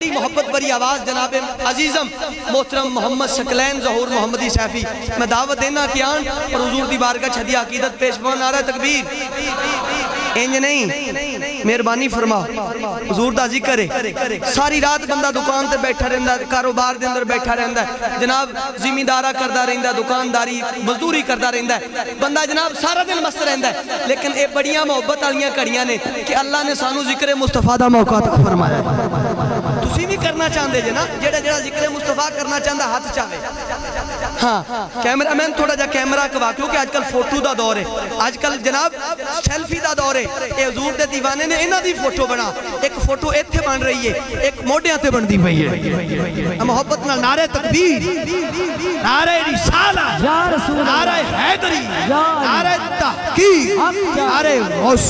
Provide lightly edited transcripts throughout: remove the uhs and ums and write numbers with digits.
मोहब्बत भरी आवाज़ जनाब अजीज़म मोहतरम मोहम्मद शकलैन ज़हूर मोहम्मदी सैफी मैं दावत देना कि आन और हुजूर दी बारगाह छदी अकीदत पेश फरमान नारा तकबीर इंज नहीं मेहरबानी फरमा हुजूर दा जिक्र है सारी रात बंदा दुकान ते बैठा रहंदा कारोबार दे अंदर बैठा रहंदा जनाब जिमीदारा करदा रहंदा दुकानदारी मजदूरी करदा रहंदा बंदा जनाब सारा दिन मस्त रहंदा लेकिन ये बड़ियां मोहब्बत वालियां घड़ियां ने कि अल्लाह ने सानू जिक्र मुस्तफा दा मौका अता फरमाया तुसी भी करना चाहते जे ना जेड़ा जेड़ा जिक्र मुस्तफा करना चाहता हाथ चावे हाँ कैमरामैन थोड़ा जा कैमरा कवा क्योंकि आजकल फोटो का दौर है आजकल जनाब सेल्फी का दौर है ये हुजूर दे दीवाने ने इन्हां दी फोटो बना एक फोटो इत्थे बन रही है एक मोढियां ते बनदी पई है मोहब्बत नाल नारे तकबीर नारे रिसालत या रसूल नारे हैदरी नारे तहकीक नारे गौस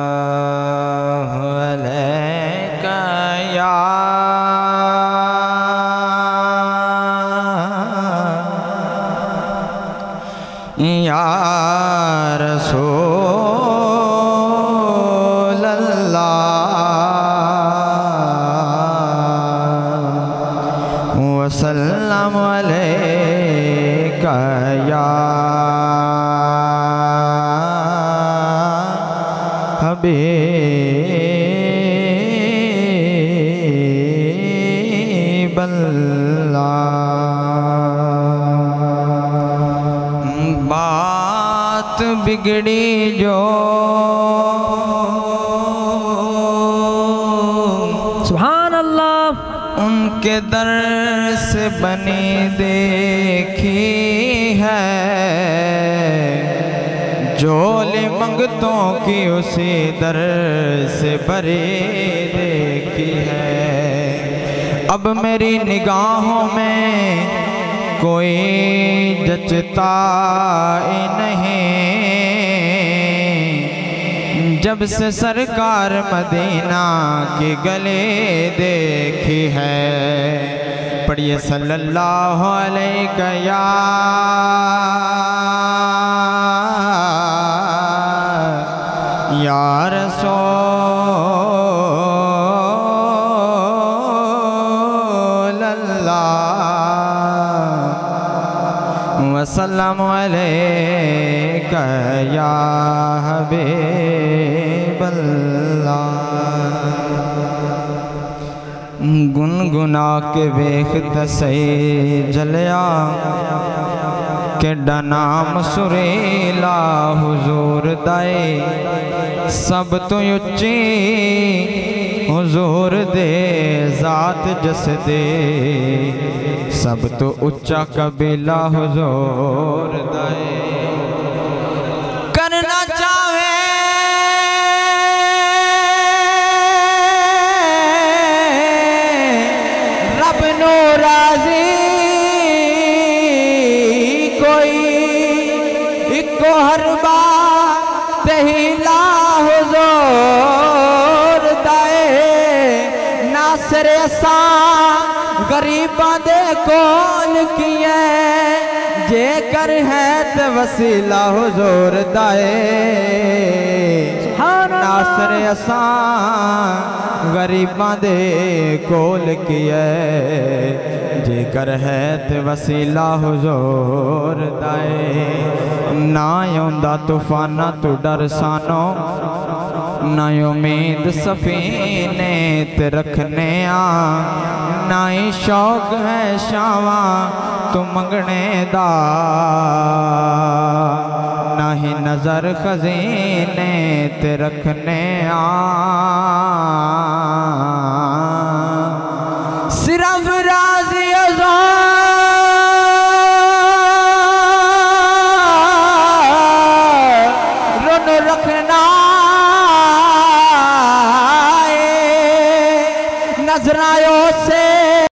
सल्लल्लाहु अलैका या रसूल अल्लाह वसल्लम अलैका या बात बिगड़ी जो सुभान अल्लाह उनके दर से बनी देखी है झोली मंगतों की उसी दर से भरी देखी है अब मेरी निगाहों में कोई जचता नहीं जब से सरकार मदीना की गले देखी है पढ़िए सल्लल्लाहु अलैहि या रसूल अल्लाह वसल्लम अलैका या हबीब अल्लाह गुनगुना के वेखत सही जलिया केड़ा नाम सुरीला हुजूर दाए सब तो उच्ची हुजूर दे जात जस दे सब तो उच्चा कबीला हुजूर दाए करना चाहे रब नो राजी कोई इको हर बात हिला हुजूर दाए नासर असा गरीबां दे कोल किए जे कर है ते वसीला हुजूर दाए नासर असा गरीबां दे कोल किए जे कर है ते वसीला हुजूर दाए ना आउंदा तूफाना तू डर सानो ना उम्मीद सफीने ते रखने ना ही शौक है शावा तू मंगने दा ना ही नजर खजीने ते रखने सिर्फ राज़ी रुन रखना नजरायो